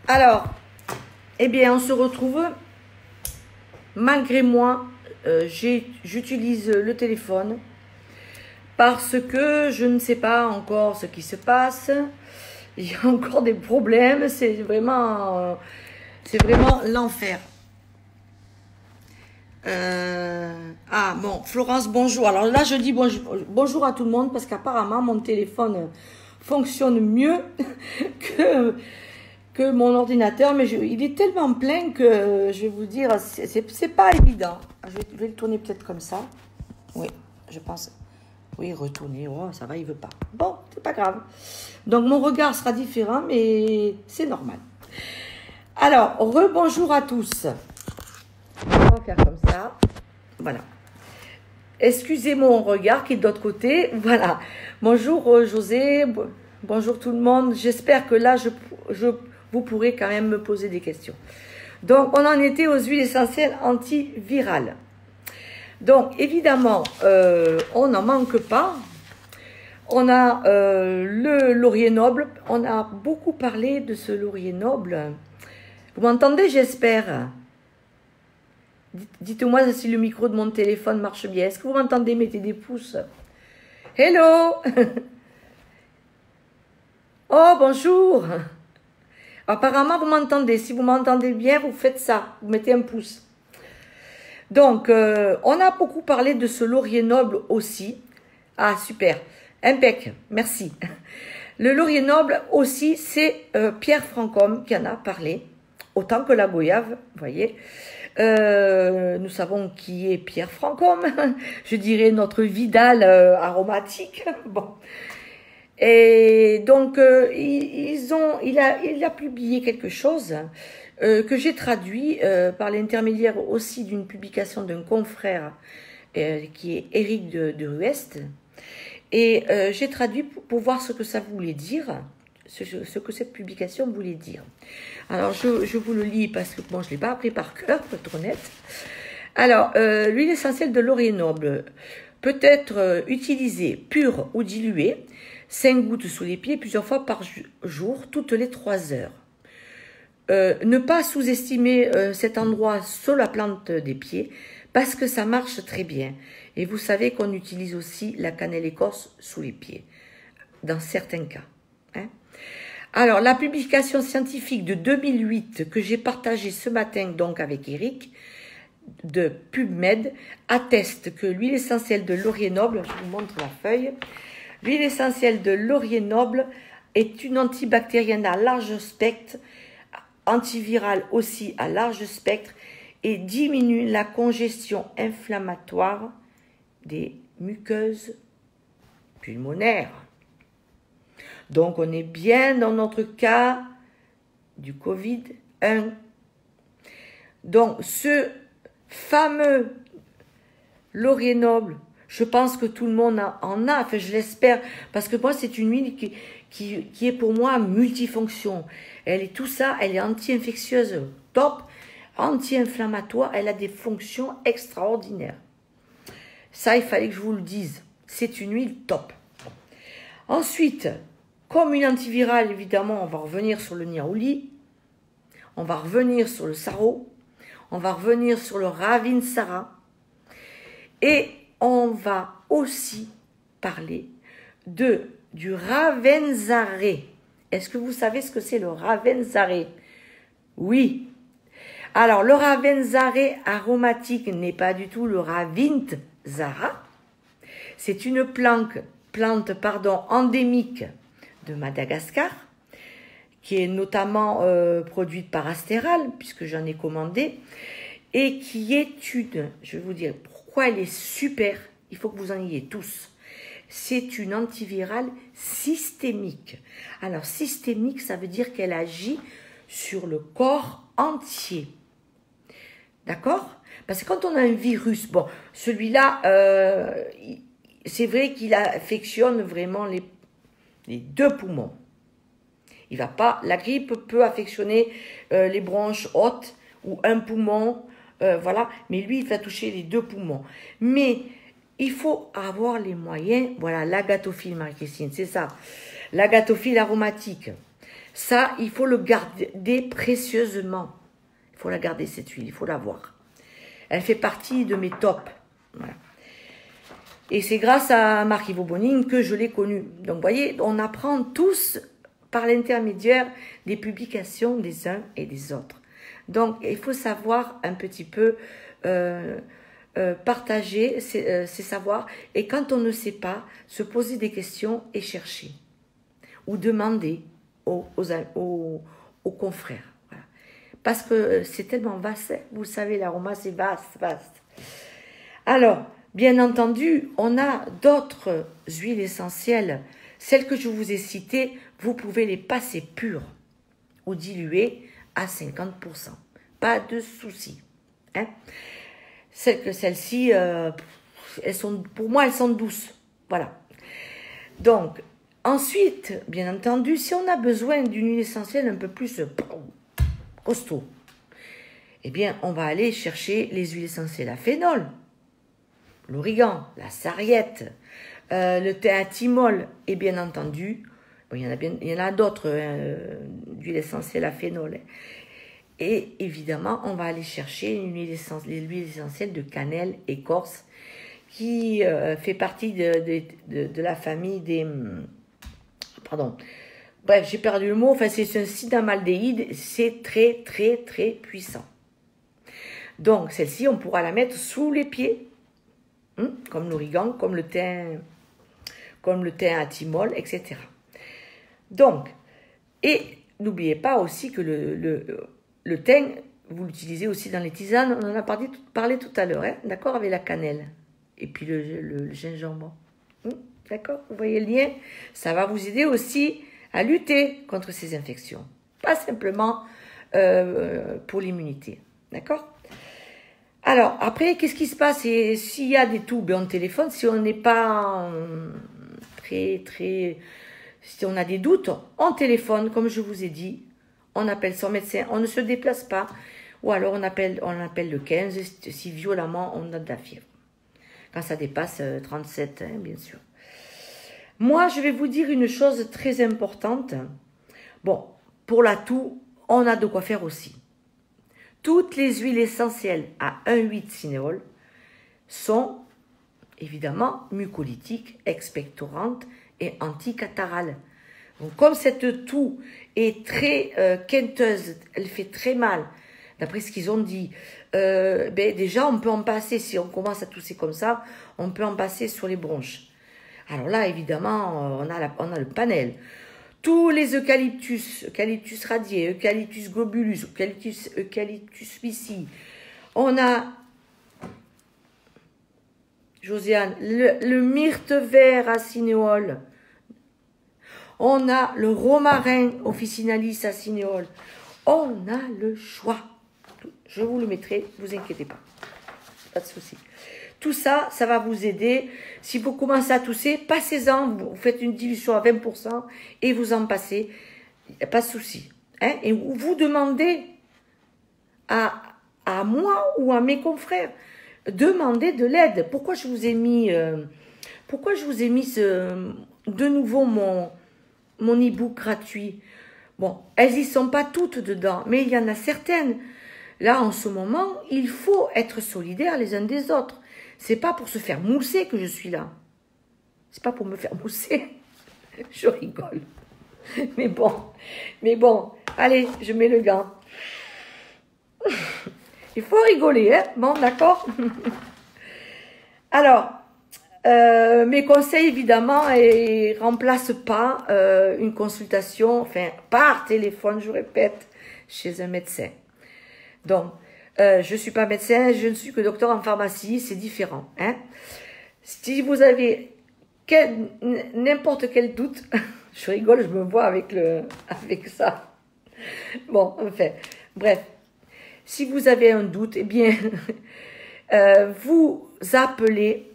Alors, eh bien, on se retrouve. Malgré moi, j'utilise le téléphone parce que je ne sais pas encore ce qui se passe. Il y a encore des problèmes. C'est vraiment l'enfer. Ah bon, Florence, bonjour. Alors là, je dis bonjour à tout le monde parce qu'apparemment, mon téléphone fonctionne mieux que mon ordinateur, mais il est tellement plein que je vais vous dire, c'est pas évident. Je vais le tourner peut-être comme ça. Oui, je pense. Oui, retourner. Oh, ça va, il veut pas. Bon, c'est pas grave. Donc mon regard sera différent, mais c'est normal. Alors, rebonjour à tous. On va faire comme ça. Voilà. Excusez mon regard qui est de l'autre côté. Voilà. Bonjour José. Bonjour tout le monde. J'espère que là, vous pourrez quand même me poser des questions. Donc, on en était aux huiles essentielles antivirales. Donc, évidemment, on n'en manque pas. On a le laurier noble. On a beaucoup parlé de ce laurier noble. Vous m'entendez, j'espère? Dites-moi si le micro de mon téléphone marche bien. Est-ce que vous m'entendez? Mettez des pouces. Hello. Oh, bonjour. Apparemment, vous m'entendez. Si vous m'entendez bien, vous faites ça. Vous mettez un pouce. Donc, on a beaucoup parlé de ce laurier noble aussi. Ah, super. Impec. Merci. Le laurier noble aussi, c'est Pierre Francombe qui en a parlé. Autant que la goyave, vous voyez. Nous savons qui est Pierre Francombe. Je dirais notre Vidal aromatique. Bon. Et donc, il a publié quelque chose que j'ai traduit par l'intermédiaire aussi d'une publication d'un confrère qui est Éric de Ruest. Et j'ai traduit pour voir ce que ça voulait dire, ce que cette publication voulait dire. Alors, je vous le lis parce que bon, je ne l'ai pas appris par cœur, pour être honnête. Alors, l'huile essentielle de laurier noble peut être utilisée pure ou diluée, 5 gouttes sous les pieds, plusieurs fois par jour, toutes les 3 heures. Ne pas sous-estimer cet endroit sur la plante des pieds, parce que ça marche très bien. Et vous savez qu'on utilise aussi la cannelle écorce sous les pieds, dans certains cas. Hein. Alors, la publication scientifique de 2008 que j'ai partagée ce matin donc avec Eric, de PubMed, atteste que l'huile essentielle de laurier noble, je vous montre la feuille, l'huile essentielle de laurier noble est une antibactérienne à large spectre, antivirale aussi à large spectre, et diminue la congestion inflammatoire des muqueuses pulmonaires. Donc, on est bien dans notre cas du Covid-1. Donc, ce fameux laurier noble, je pense que tout le monde en a, enfin je l'espère, parce que moi c'est une huile qui est pour moi multifonction. Elle est tout ça, elle est anti-infectieuse, top, anti-inflammatoire, elle a des fonctions extraordinaires. Ça, il fallait que je vous le dise, c'est une huile top. Ensuite, comme une antivirale, évidemment, on va revenir sur le niaouli, on va revenir sur le sarro, on va revenir sur le ravinsara, et on va aussi parler du ravensaré. Est-ce que vous savez ce que c'est le ravensaré? Oui. Alors, le ravensaré aromatique n'est pas du tout le ravintsara. C'est une plante endémique de Madagascar, qui est notamment produite par Astéral, puisque j'en ai commandé, et qui est je vais vous dire pourquoi elle est super, il faut que vous en ayez tous. C'est une antivirale systémique. Alors, systémique, ça veut dire qu'elle agit sur le corps entier. D'accord? Parce que quand on a un virus, bon, celui-là, c'est vrai qu'il affectionne vraiment les 2 poumons. Il va pas, la grippe peut affectionner les bronches hautes ou un poumon, voilà, mais lui, il va toucher les 2 poumons. Mais il faut avoir les moyens, voilà, l'agatophile, Marie-Christine, c'est ça, l'agatophile aromatique. Ça, il faut le garder précieusement. Il faut la garder, cette huile, il faut la voir. Elle fait partie de mes tops. Voilà. Et c'est grâce à Marc-Yves Bonin que je l'ai connue. Donc, vous voyez, on apprend tous par l'intermédiaire des publications des uns et des autres. Donc, il faut savoir un petit peu partager ces savoirs. Et quand on ne sait pas, se poser des questions et chercher. Ou demander aux confrères. Voilà. Parce que c'est tellement vaste. Vous savez, l'aroma, c'est vaste, vaste. Alors, bien entendu, on a d'autres huiles essentielles. Celles que je vous ai citées, vous pouvez les passer pures ou diluées à 50%. Pas de souci. Hein? Celles-ci, pour moi, elles sont douces. Voilà. Donc, ensuite, bien entendu, si on a besoin d'une huile essentielle un peu plus costaud, eh bien, on va aller chercher les huiles essentielles à phénol, l'origan, la sarriette, le thé à thymol, et bien entendu, bon, il y en a d'autres d'huiles essentielles à phénol. Et évidemment, on va aller chercher l'huile essentielle de cannelle écorce, qui fait partie de la famille des... Pardon. Bref, j'ai perdu le mot. Enfin, c'est un cinamaldéhyde. C'est très, très, très puissant. Donc, celle-ci, on pourra la mettre sous les pieds. Comme l'origan, comme le thym à thymol, etc. Donc, et n'oubliez pas aussi que le thym, vous l'utilisez aussi dans les tisanes. On en a parlé tout à l'heure, hein, d'accord, avec la cannelle. Et puis le gingembre. D'accord, vous voyez le lien? Ça va vous aider aussi à lutter contre ces infections. Pas simplement pour l'immunité. D'accord? Alors, après, qu'est-ce qui se passe? Et s'il y a des toux, ben on téléphone. Si on n'est pas si on a des doutes, on téléphone, comme je vous ai dit. On appelle son médecin. On ne se déplace pas. Ou alors, on appelle le 15 si violemment on a de la fièvre. Quand ça dépasse 37, hein, bien sûr. Moi, je vais vous dire une chose très importante. Bon, pour la toux, on a de quoi faire aussi. Toutes les huiles essentielles à 1,8 cinéole sont évidemment mucolytiques, expectorantes et anticatarales. Donc, comme cette toux est très quinteuse, elle fait très mal, d'après ce qu'ils ont dit, déjà on peut en passer, si on commence à tousser comme ça, on peut en passer sur les bronches. Alors là, évidemment, on a le panel. Tous les eucalyptus radié, eucalyptus globulus, eucalyptus vici. On a, Josiane, le myrte vert à cinéole. On a le romarin officinalis à cinéole. On a le choix. Je vous le mettrai, ne vous inquiétez pas. Pas de souci. Tout ça, ça va vous aider. Si vous commencez à tousser, passez-en. Vous faites une dilution à 20% et vous en passez. Pas de souci. Hein? Et vous demandez à moi ou à mes confrères, demandez de l'aide. Pourquoi je vous ai mis, de nouveau mon e-book gratuit? Bon, elles y sont pas toutes dedans, mais il y en a certaines. Là, en ce moment, il faut être solidaires les uns des autres. C'est pas pour se faire mousser que je suis là. C'est pas pour me faire mousser. Je rigole. Mais bon, allez, je mets le gant. Il faut rigoler, hein? Bon, d'accord. Alors, mes conseils, évidemment, ne remplacent pas une consultation, enfin, par téléphone, je répète, chez un médecin. Donc, je ne suis pas médecin, je ne suis que docteur en pharmacie, c'est différent. Hein? Si vous avez n'importe quel doute, je rigole, je me vois avec ça. Bon, enfin, bref. Si vous avez un doute, eh bien, vous appelez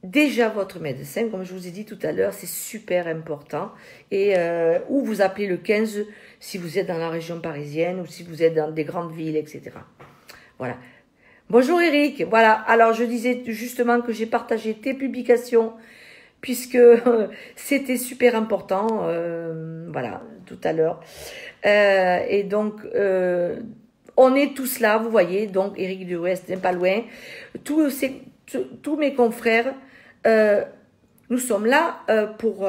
déjà votre médecin, comme je vous ai dit tout à l'heure, c'est super important. Et ou vous appelez le 15 si vous êtes dans la région parisienne ou si vous êtes dans des grandes villes, etc. Voilà. Bonjour Eric. Voilà. Alors je disais justement que j'ai partagé tes publications puisque c'était super important, voilà, tout à l'heure. Et donc, on est tous là, vous voyez, donc Éric de l'Ouest n'est pas loin. Tous mes confrères, nous sommes là pour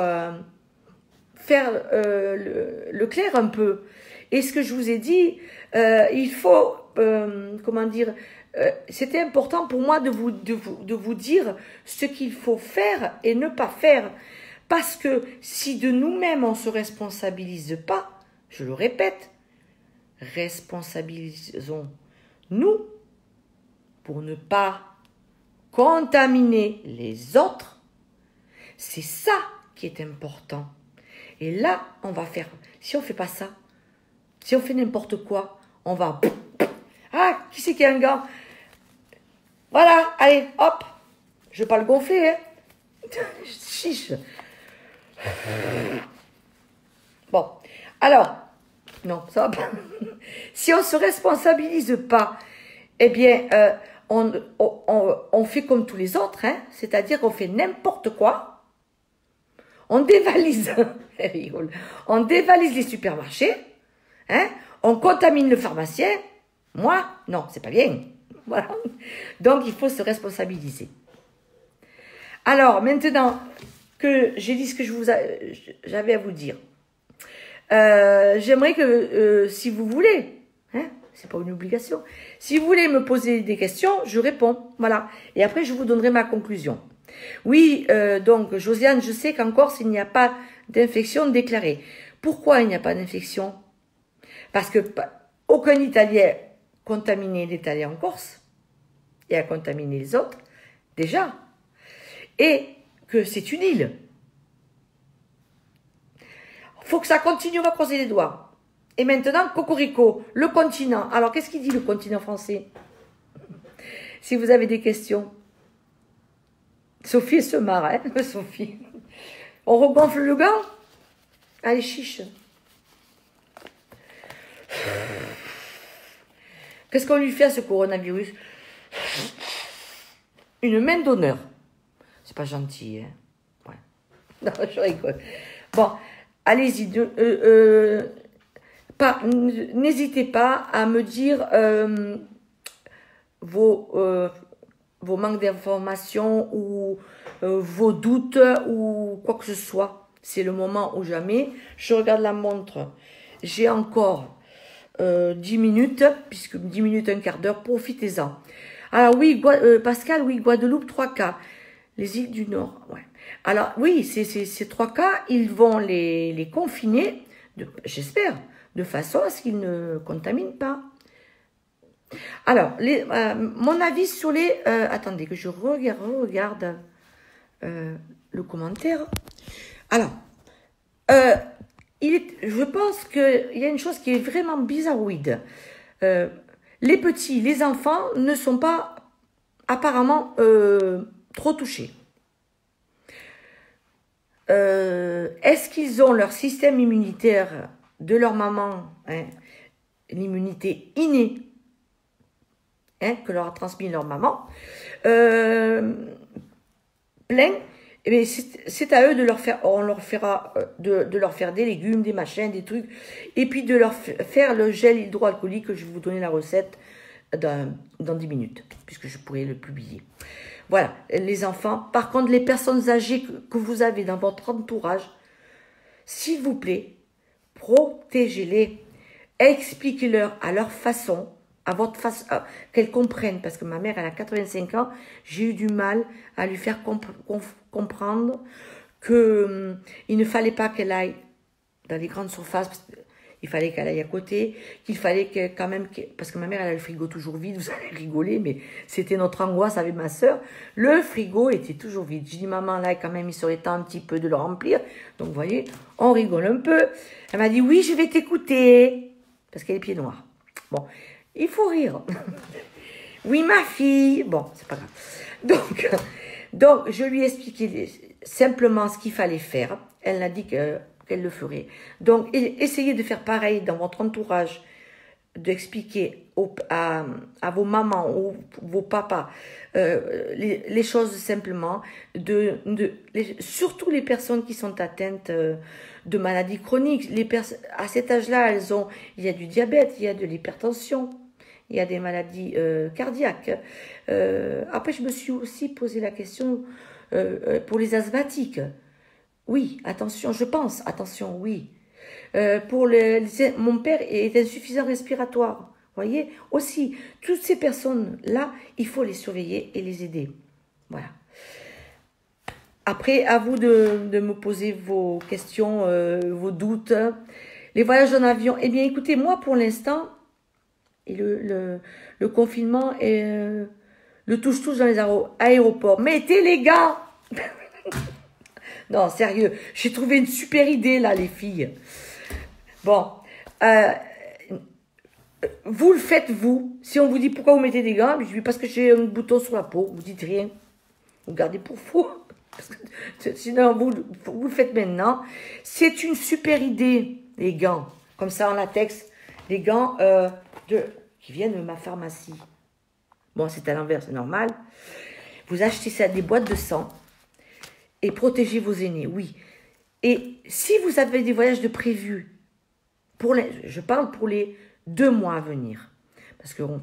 faire le clair un peu. Et ce que je vous ai dit, il faut, comment dire, c'était important pour moi de vous dire ce qu'il faut faire et ne pas faire. Parce que si de nous-mêmes on ne se responsabilise pas, je le répète, responsabilisons-nous pour ne pas contaminer les autres. C'est ça qui est important. Et là, on va faire, si on ne fait pas ça, si on fait n'importe quoi, on va... Ah, qui c'est qui a un gars? Voilà, allez, hop. Je ne vais pas le gonfler, hein. Chiche. Bon, alors, non, ça va pas. Si on ne se responsabilise pas, eh bien, on fait comme tous les autres, hein, c'est-à-dire qu'on fait n'importe quoi. On dévalise, on dévalise les supermarchés, hein, on contamine le pharmacien. Moi, non, c'est pas bien. Voilà. Donc, il faut se responsabiliser. Alors, maintenant que j'ai dit ce que j'avais à vous dire, j'aimerais que, si vous voulez, hein, c'est pas une obligation, si vous voulez me poser des questions, je réponds. Voilà. Et après, je vous donnerai ma conclusion. Oui, donc, Josiane, je sais qu'en Corse, il n'y a pas d'infection déclarée. Pourquoi il n'y a pas d'infection? Parce que aucun Italien contaminé n'est allé en Corse et a contaminé les autres, déjà. Et que c'est une île. Il faut que ça continue, on va croiser les doigts. Et maintenant, cocorico, le continent. Alors, qu'est-ce qu'il dit le continent français? Si vous avez des questions. Sophie se marre, hein, Sophie. On regonfle le gant? Allez, chiche. Qu'est-ce qu'on lui fait à ce coronavirus? Une main d'honneur. C'est pas gentil, hein. Ouais. Non, je rigole. Bon, allez-y. N'hésitez pas à me dire vos manques d'informations ou vos doutes ou quoi que ce soit. C'est le moment ou jamais. Je regarde la montre. J'ai encore 10 minutes, puisque 10 minutes, un quart d'heure, profitez-en. Alors oui, Pascal, oui, Guadeloupe, 3 cas. Les îles du Nord, ouais. Alors oui, ces 3 cas, ils vont les confiner, j'espère, de façon à ce qu'ils ne contaminent pas. Alors, mon avis sur les... attendez, que je regarde le commentaire. Alors, je pense qu'il y a une chose qui est vraiment bizarroïde. Les petits, les enfants ne sont pas apparemment trop touchés. Est-ce qu'ils ont leur système immunitaire de leur maman, hein, l'immunité innée, hein, que leur a transmis leur maman, plein? Eh c'est à eux de leur faire, on leur fera, de leur faire des légumes, des machins, des trucs, et puis de leur faire le gel hydroalcoolique, que je vais vous donner la recette dans 10 minutes, puisque je pourrais le publier. Voilà, les enfants. Par contre, les personnes âgées que vous avez dans votre entourage, s'il vous plaît, protégez-les, expliquez-leur à leur façon, à votre façon, qu'elles comprennent, parce que ma mère, elle a 85 ans, j'ai eu du mal à lui faire comprendre que il ne fallait pas qu'elle aille dans les grandes surfaces, parce qu'il fallait qu'elle aille à côté, qu'il fallait quand même, parce que ma mère, elle a le frigo toujours vide, vous allez rigoler, mais c'était notre angoisse avec ma soeur, le frigo était toujours vide. Je dis, maman, là, quand même, il serait temps un petit peu de le remplir, donc vous voyez, on rigole un peu. Elle m'a dit, oui, je vais t'écouter, parce qu'elle est pieds noirs. Bon, il faut rire. Oui, ma fille. Bon, c'est pas grave. Donc, je lui ai expliqué simplement ce qu'il fallait faire. Elle a dit qu'elle le ferait. Donc, essayez de faire pareil dans votre entourage, d'expliquer à vos mamans ou vos papas les choses simplement, surtout les personnes qui sont atteintes de maladies chroniques. À cet âge-là, il y a du diabète, il y a de l'hypertension, il y a des maladies cardiaques. Après, je me suis aussi posé la question pour les asthmatiques. Oui, attention, je pense, attention, oui. Mon père est insuffisant respiratoire. Voyez, aussi, toutes ces personnes-là, il faut les surveiller et les aider. Voilà. Après, à vous de me poser vos questions, vos doutes. Les voyages en avion, eh bien, écoutez, moi, pour l'instant, le confinement est le touche-touche dans les aéroports. Mettez les gars. Non, sérieux, j'ai trouvé une super idée, là, les filles. Bon, vous le faites, vous. Si on vous dit pourquoi vous mettez des gants, je dis parce que j'ai un bouton sur la peau. Vous dites rien. Vous gardez pour faux. Parce que, sinon, vous le faites maintenant. C'est une super idée, les gants. Comme ça, en latex. Les gants qui viennent de ma pharmacie. Bon, c'est à l'envers, c'est normal. Vous achetez ça des boîtes de sang et protégez vos aînés, oui. Et si vous avez des voyages de prévus, je parle pour les 2 mois à venir, parce qu'on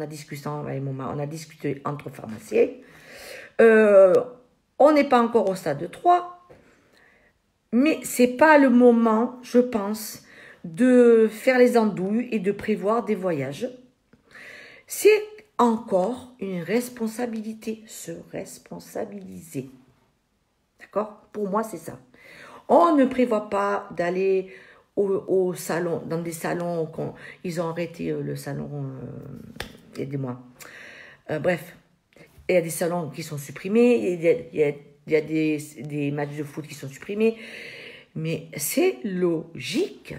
a discuté entre pharmaciens, on n'est pas encore au stade 3, mais c'est pas le moment, je pense, de faire les andouilles et de prévoir des voyages. C'est encore une responsabilité, se responsabiliser. D'accord? Pour moi, c'est ça. On ne prévoit pas d'aller au salon, dans des salons, ils ont arrêté le salon, aidez-moi. Bref, il y a des salons qui sont supprimés, il y a des matchs de foot qui sont supprimés, mais c'est logique.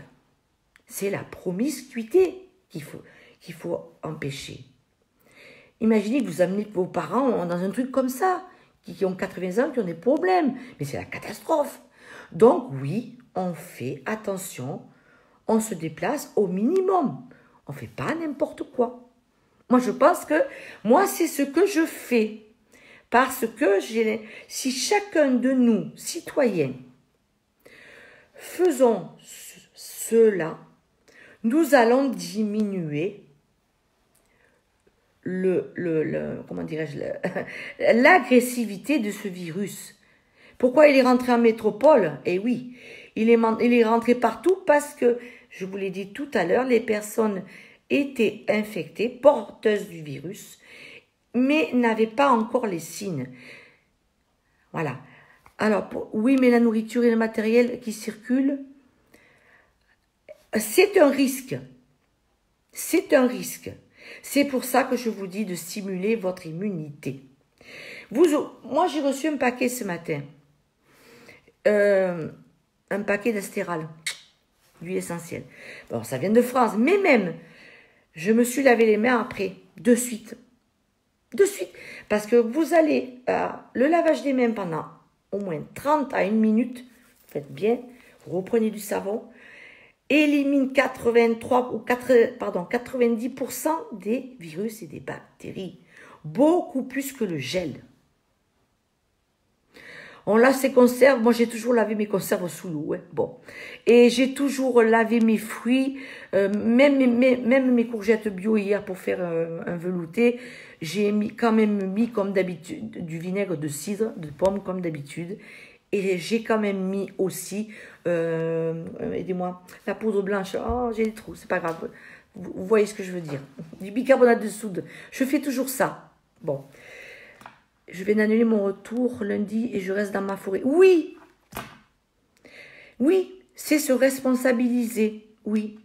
C'est la promiscuité qu'il faut empêcher. Imaginez que vous amenez vos parents dans un truc comme ça, qui ont 80 ans, qui ont des problèmes, mais c'est la catastrophe. Donc oui, on fait attention, on se déplace au minimum. On ne fait pas n'importe quoi. Moi, je pense que, c'est ce que je fais. Parce que si chacun de nous, citoyens, faisons cela, nous allons diminuer comment dirais-je, l'agressivité de ce virus. Pourquoi il est rentré en métropole? Eh oui, il est rentré partout parce que, je vous l'ai dit tout à l'heure, les personnes étaient infectées, porteuses du virus, mais n'avaient pas encore les signes. Voilà. Alors, oui, mais la nourriture et le matériel qui circulent, c'est un risque. C'est un risque. C'est pour ça que je vous dis de stimuler votre immunité. Moi, j'ai reçu un paquet ce matin. Un paquet d'Astéral, d'huile essentielle. Bon, ça vient de France, mais même, je me suis lavé les mains après, de suite. De suite. Parce que vous allez, le lavage des mains pendant au moins 30 à 1 minute, faites bien, vous reprenez du savon, élimine 90% des virus et des bactéries. Beaucoup plus que le gel. On lave ses conserves. Moi, j'ai toujours lavé mes conserves sous l'eau. Hein. Bon. Et j'ai toujours lavé mes fruits, même mes courgettes bio hier pour faire un velouté. J'ai quand même mis, comme d'habitude, du vinaigre de cidre, de pomme, comme d'habitude. Et j'ai quand même mis aussi, aidez-moi, la poudre blanche. Oh, j'ai des trous, c'est pas grave. Vous voyez ce que je veux dire. Du bicarbonate de soude. Je fais toujours ça. Bon. Je vais annuler mon retour lundi et je reste dans ma forêt. Oui. Oui, c'est se responsabiliser. Oui.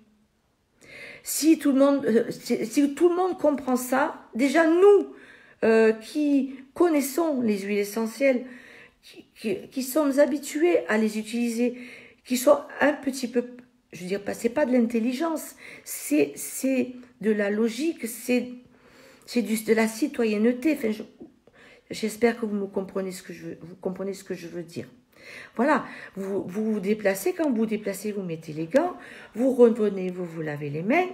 Si tout le monde comprend ça, déjà nous qui connaissons les huiles essentielles, qui sommes habitués à les utiliser, qui sont un petit peu, je veux dire, c'est pas de l'intelligence, c'est de la logique, c'est de la citoyenneté. Enfin, j'espère que vous comprenez ce que je veux dire. Voilà, vous vous déplacez, quand vous vous déplacez, vous mettez les gants, vous revenez, vous vous lavez les mains,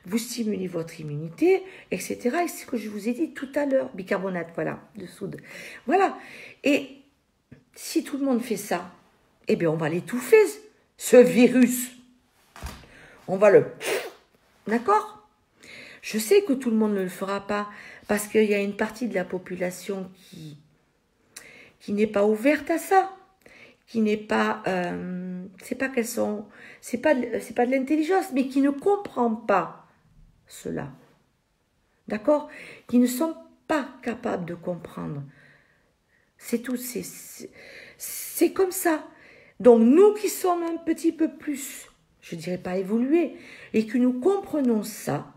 vous stimulez votre immunité, etc. Et c'est ce que je vous ai dit tout à l'heure, bicarbonate, voilà, de soude. Voilà. Et si tout le monde fait ça, eh bien, on va l'étouffer, ce virus. On va le... D'accord? Je sais que tout le monde ne le fera pas, parce qu'il y a une partie de la population qui n'est pas ouverte à ça, qui n'est pas... c'est pas qu'elles sont... C'est pas de l'intelligence, mais qui ne comprend pas cela. D'accord? Qui ne sont pas capables de comprendre. C'est tout, c'est comme ça. Donc nous qui sommes un petit peu plus, je dirais pas évolués, et que nous comprenons ça,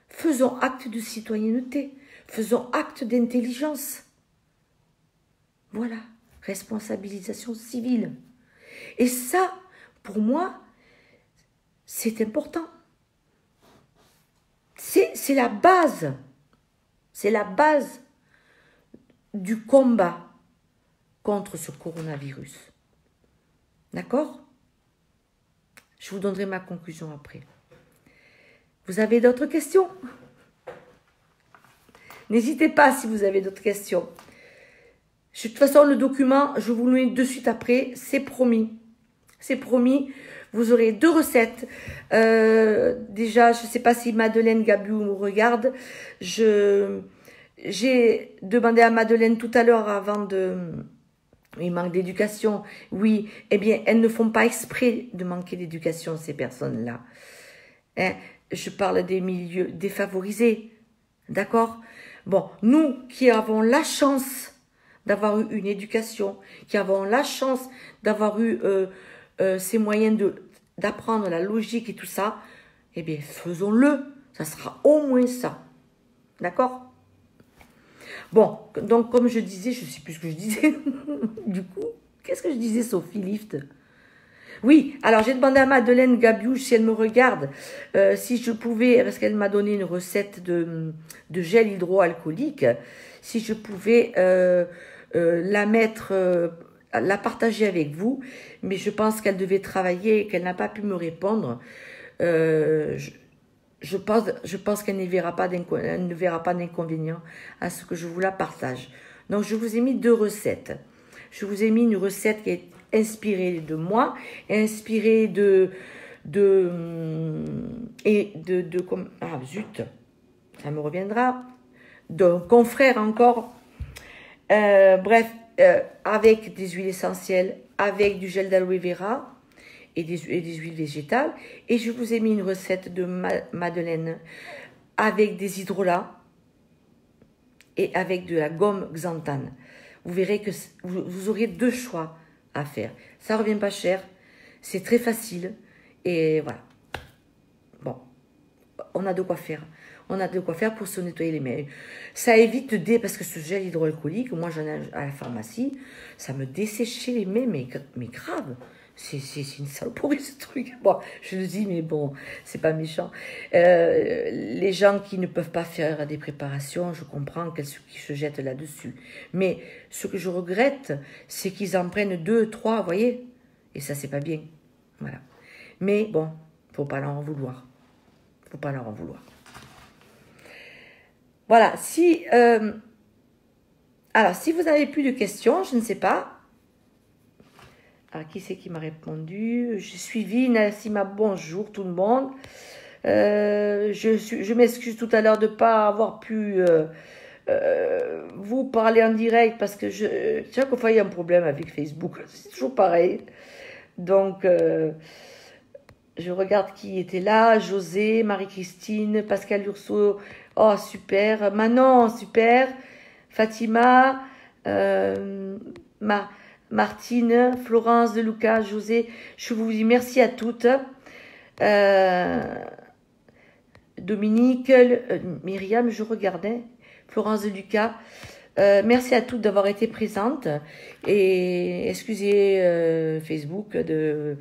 faisons acte de citoyenneté, faisons acte d'intelligence. Voilà, responsabilisation civile. Et ça, pour moi, c'est important. C'est la base. C'est la base du combat contre ce coronavirus. D'accord? Je vous donnerai ma conclusion après. Vous avez d'autres questions? N'hésitez pas si vous avez d'autres questions. De toute façon, le document, je vous le mets de suite après. C'est promis. C'est promis. Vous aurez 2 recettes. Déjà, je ne sais pas si Madeleine Gabiou me regarde. J'ai demandé à Madeleine tout à l'heure avant de... Il manque d'éducation. Oui, eh bien, elles ne font pas exprès de manquer d'éducation, ces personnes-là. Hein? Je parle des milieux défavorisés. D'accord? Bon, nous qui avons la chance d'avoir eu une éducation, qui avons la chance d'avoir eu ces moyens d'apprendre la logique et tout ça, eh bien, faisons-le. Ça sera au moins ça. D'accord? Bon, donc comme je disais, je ne sais plus ce que je disais. Du coup, qu'est-ce que je disais, Sophie Lift? Oui, alors j'ai demandé à Madeleine Gabiou, si elle me regarde, si je pouvais, parce qu'elle m'a donné une recette de gel hydroalcoolique, si je pouvais la mettre, la partager avec vous, mais je pense qu'elle devait travailler et qu'elle n'a pas pu me répondre. Je pense qu'elle ne verra pas d'inconvénient à ce que je vous la partage. Donc, je vous ai mis 2 recettes. Je vous ai mis une recette qui est inspirée de moi, inspirée ah, zut, ça me reviendra, d'un confrère encore. Bref, avec des huiles essentielles, avec du gel d'aloe vera, et des huiles végétales. Et je vous ai mis une recette de Madeleine avec des hydrolats et avec de la gomme xanthane. Vous verrez que vous aurez 2 choix à faire. Ça revient pas cher, c'est très facile et voilà. Bon, on a de quoi faire. On a de quoi faire pour se nettoyer les mains. Ça évite parce que ce gel hydroalcoolique, moi j'en ai à la pharmacie, ça me desséchait les mains, mais grave. C'est une saloperie ce truc. Bon, je le dis, mais bon, c'est pas méchant. Les gens qui ne peuvent pas faire des préparations, je comprends qu'ils se jettent là-dessus. Mais ce que je regrette, c'est qu'ils en prennent 2, 3, vous voyez. Et ça, c'est pas bien. Voilà. Mais bon, faut pas leur en vouloir. Faut pas leur en vouloir. Voilà. Alors, si vous n'avez plus de questions, je ne sais pas. Alors, qui c'est qui m'a répondu? J'ai suivi Nassima, bonjour tout le monde. Je m'excuse tout à l'heure de ne pas avoir pu vous parler en direct parce que chaque fois il y a un problème avec Facebook. C'est toujours pareil. Donc, je regarde qui était là. José, Marie-Christine, Pascal Urso. Oh, super. Manon, super. Fatima, Martine, Florence, De Lucas, José, je vous dis merci à toutes. Dominique, Myriam, je regardais, Florence De Lucas. Merci à toutes d'avoir été présentes. Et excusez Facebook de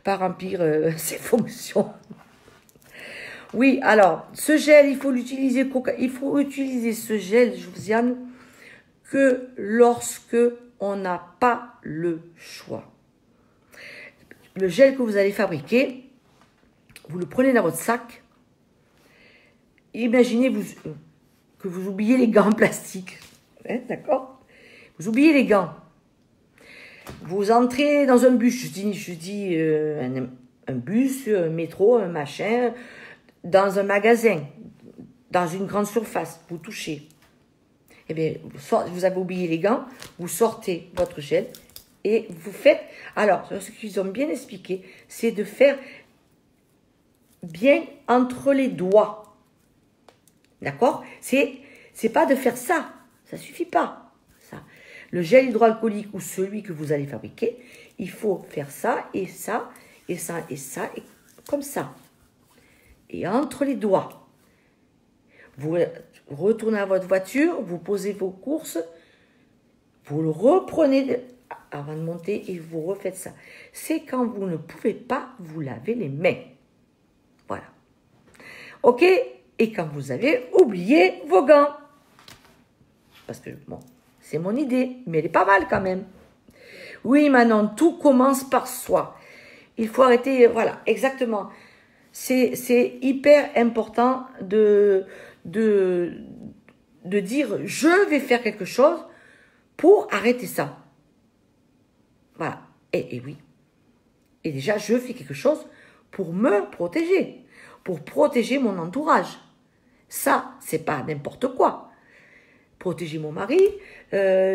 pas remplir ses fonctions. Oui, alors, ce gel, il faut l'utiliser. Il faut utiliser ce gel, Josiane, que lorsque on n'a pas le choix. Le gel que vous allez fabriquer, vous le prenez dans votre sac, imaginez que vous oubliez les gants en plastique. Hein, d'accord? Vous oubliez les gants. Vous entrez dans un bus, je dis un bus, un métro, un machin, dans un magasin, dans une grande surface, vous touchez. Eh bien, vous avez oublié les gants, vous sortez votre gel et vous faites... Alors, ce qu'ils ont bien expliqué, c'est de faire bien entre les doigts. D'accord? C'est pas de faire ça. Ça suffit pas. Ça. Le gel hydroalcoolique ou celui que vous allez fabriquer, il faut faire ça et ça et ça et ça et comme ça. Et entre les doigts. Vous retournez à votre voiture, vous posez vos courses, vous le reprenez avant de monter et vous refaites ça. C'est quand vous ne pouvez pas vous laver les mains. Voilà. Ok? Et quand vous avez oublié vos gants. Parce que, bon, c'est mon idée, mais elle est pas mal quand même. Oui, Manon, tout commence par soi. Il faut arrêter, voilà, exactement. C'est hyper important de dire, je vais faire quelque chose pour arrêter ça. Voilà. Et oui. Et déjà, je fais quelque chose pour me protéger, pour protéger mon entourage. Ça, c'est pas n'importe quoi. Protéger mon mari,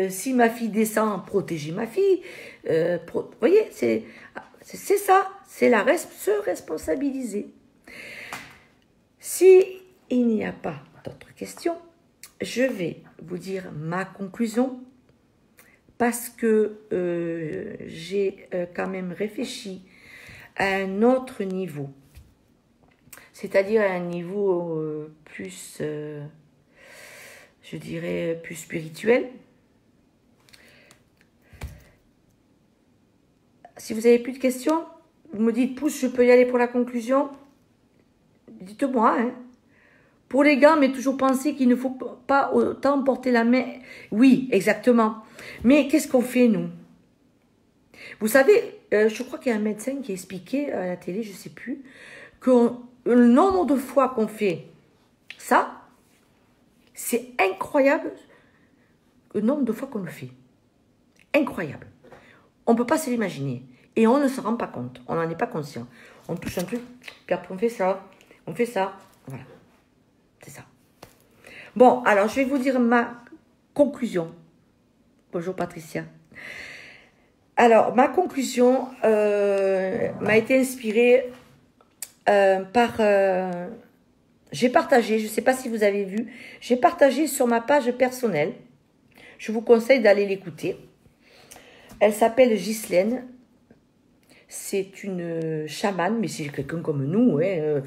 si ma fille descend, protéger ma fille. Vous voyez, c'est ça, c'est se responsabiliser. Si il n'y a pas d'autres questions, je vais vous dire ma conclusion parce que j'ai quand même réfléchi à un autre niveau, c'est-à-dire à un niveau plus, je dirais, plus spirituel. Si vous avez plus de questions, vous me dites, pouce, je peux y aller pour la conclusion. Dites-moi, hein. Pour les gants, mais toujours penser qu'il ne faut pas autant porter la main. Oui, exactement. Mais qu'est-ce qu'on fait, nous? Vous savez, je crois qu'il y a un médecin qui a expliqué à la télé, je ne sais plus, que le nombre de fois qu'on fait ça, c'est incroyable le nombre de fois qu'on le fait. Incroyable. On ne peut pas se l'imaginer. Et on ne se rend pas compte. On n'en est pas conscient. On touche un truc, puis après on fait ça. On fait ça. Voilà. C'est ça. Bon, alors je vais vous dire ma conclusion. Bonjour Patricia. Alors, ma conclusion m'a été inspirée par... j'ai partagé, je ne sais pas si vous avez vu, j'ai partagé sur ma page personnelle. Je vous conseille d'aller l'écouter. Elle s'appelle Ghislaine. C'est une chamane, mais c'est quelqu'un comme nous. Hein.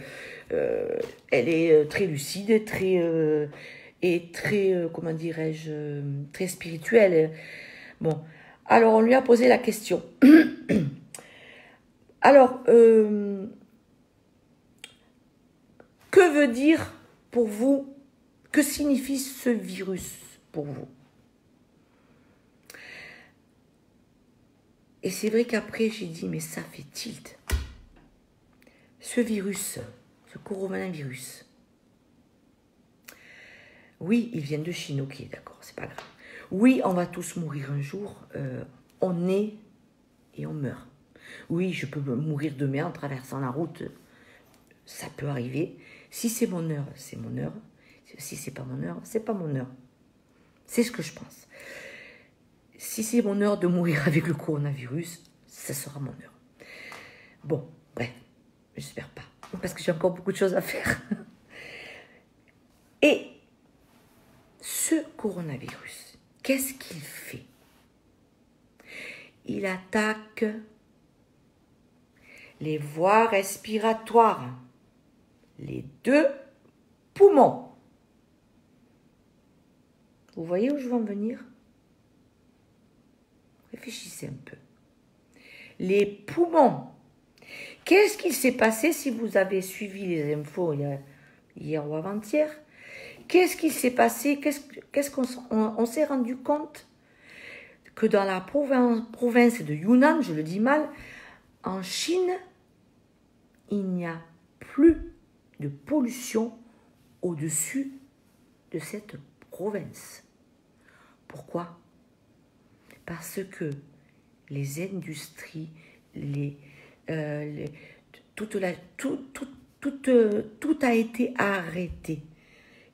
Elle est très lucide, et très, comment dirais-je, très spirituelle. Bon, alors on lui a posé la question. Alors, que veut dire pour vous, que signifie ce virus pour vous? Et c'est vrai qu'après, j'ai dit, mais ça fait tilt. Ce virus, ce coronavirus, oui, ils viennent de Chine, ok, d'accord, c'est pas grave. Oui, on va tous mourir un jour, on naît et on meurt. Oui, je peux mourir demain en traversant la route, ça peut arriver. Si c'est mon heure, c'est mon heure. Si c'est pas mon heure, c'est pas mon heure. C'est ce que je pense. Si c'est mon heure de mourir avec le coronavirus, ça sera mon heure. Bon, bref, j'espère pas, parce que j'ai encore beaucoup de choses à faire. Et ce coronavirus, qu'est-ce qu'il fait? Il attaque les voies respiratoires, les 2 poumons. Vous voyez où je veux en venir? Réfléchissez un peu. Les poumons. Qu'est-ce qu'il s'est passé si vous avez suivi les infos hier ou avant-hier? Qu'est-ce qu'il s'est passé? Qu'est-ce qu'on s'est rendu compte? Que dans la province de Yunnan, je le dis mal, en Chine, il n'y a plus de pollution au-dessus de cette province. Pourquoi? Parce que les industries, tout a été arrêté.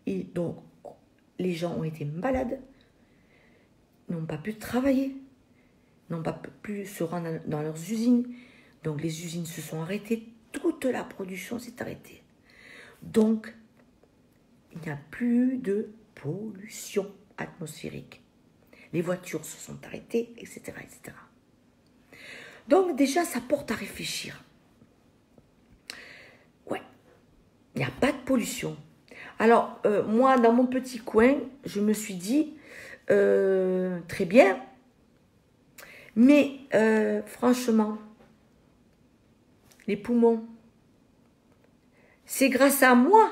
Et donc, les gens ont été malades, n'ont pas pu travailler, n'ont pas pu se rendre dans leurs usines. Donc, les usines se sont arrêtées, toute la production s'est arrêtée. Donc, il n'y a plus de pollution atmosphérique. Les voitures se sont arrêtées, etc., etc. Donc, déjà, ça porte à réfléchir. Ouais, il n'y a pas de pollution. Alors, moi, dans mon petit coin, je me suis dit, très bien, mais franchement, les poumons, c'est grâce à moi.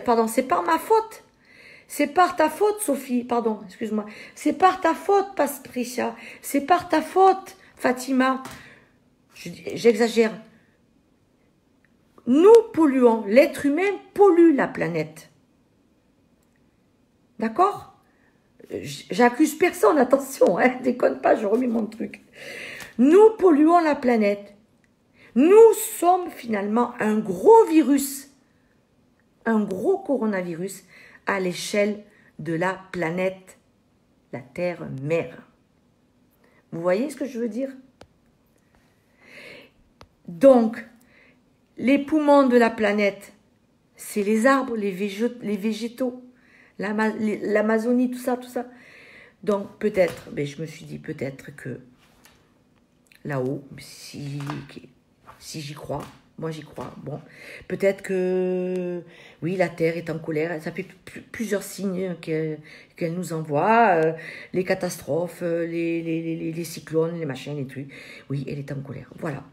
Pardon, c'est par ma faute. C'est par ta faute, Sophie. Pardon, excuse-moi. C'est par ta faute, Patricia. C'est par ta faute, Fatima. J'exagère. Nous polluons. L'être humain pollue la planète. D'accord? J'accuse personne, attention, hein, déconne pas, je remets mon truc. Nous polluons la planète. Nous sommes finalement un gros virus, un gros coronavirus à l'échelle de la planète, la Terre-Mère. Vous voyez ce que je veux dire? Donc, les poumons de la planète, c'est les arbres, les végétaux, l'Amazonie, tout ça, tout ça. Donc, peut-être, ben, je me suis dit peut-être que là-haut, si j'y crois, moi j'y crois, bon, peut-être que, oui, la Terre est en colère, ça fait plusieurs signes qu'elle nous envoie, les catastrophes, les cyclones, les machins, les trucs, oui, elle est en colère, voilà.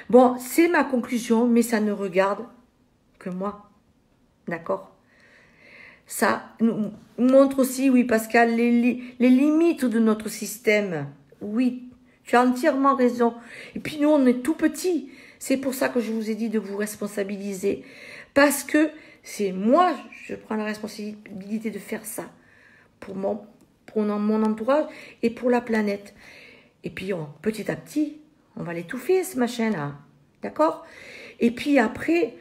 Bon, c'est ma conclusion, mais ça ne regarde que moi, d'accord? Ça nous montre aussi, oui, Pascal, les limites de notre système, oui, tu as entièrement raison, et puis nous, on est tout petits. C'est pour ça que je vous ai dit de vous responsabiliser. Parce que c'est moi, je prends la responsabilité de faire ça. Pour mon entourage et pour la planète. Et puis, petit à petit, on va l'étouffer, ce machin-là. D'accord? Et puis après,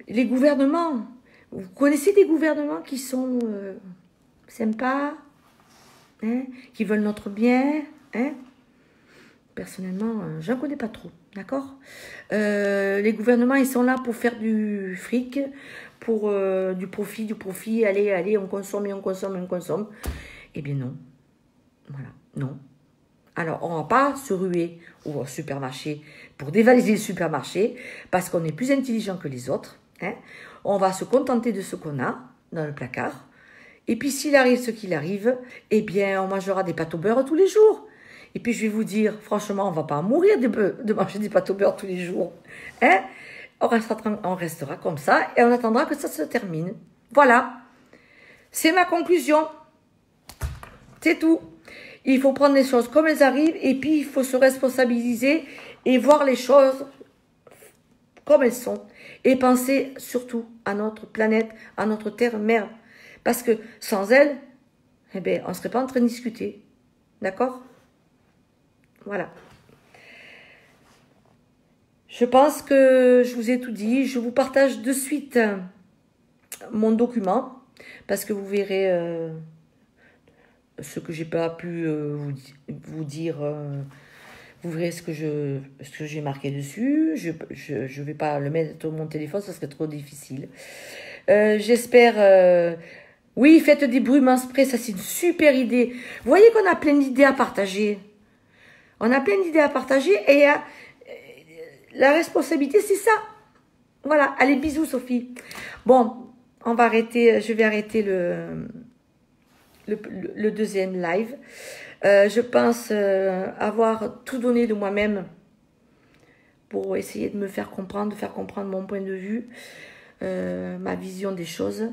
les gouvernements. Vous connaissez des gouvernements qui sont sympas, hein, qui veulent notre bien, hein? Personnellement, je n'en connais pas trop, d'accord? Les gouvernements, ils sont là pour faire du fric, pour du profit, allez, on consomme et on consomme et on consomme. Eh bien non, voilà, non. Alors, on ne va pas se ruer au supermarché pour dévaliser le supermarché, parce qu'on est plus intelligent que les autres, hein? On va se contenter de ce qu'on a dans le placard, et puis s'il arrive ce qu'il arrive, eh bien, on mangera des pâtes au beurre tous les jours. Et puis, je vais vous dire, franchement, on ne va pas mourir de manger des pâtes au beurre tous les jours. Hein? On restera comme ça et on attendra que ça se termine. Voilà. C'est ma conclusion. C'est tout. Il faut prendre les choses comme elles arrivent et puis il faut se responsabiliser et voir les choses comme elles sont. Et penser surtout à notre planète, à notre terre-mère. Parce que sans elle, eh bien, on ne serait pas en train de discuter. D'accord? Voilà. Je pense que je vous ai tout dit. Je vous partage de suite mon document parce que vous verrez ce que j'ai pas pu vous dire. Vous verrez ce que j'ai marqué dessus. Je vais pas le mettre sur mon téléphone, ça serait trop difficile. J'espère. Oui, faites des brumes en spray, ça c'est une super idée. Vous voyez qu'on a plein d'idées à partager. On a plein d'idées à partager et la responsabilité, c'est ça. Voilà. Allez, bisous, Sophie. Bon, on va arrêter. Je vais arrêter le deuxième live. Je pense avoir tout donné de moi-même pour essayer de me faire comprendre, de faire comprendre mon point de vue, ma vision des choses.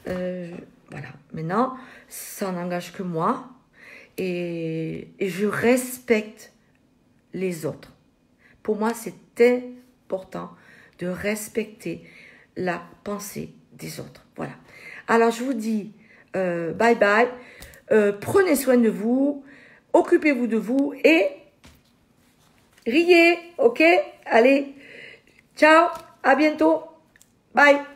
Voilà. Maintenant, ça n'engage que moi. Et je respecte les autres. Pour moi, c'est important de respecter la pensée des autres. Voilà. Alors, je vous dis bye bye. Prenez soin de vous. Occupez-vous de vous et riez, ok? Allez, ciao, à bientôt. Bye.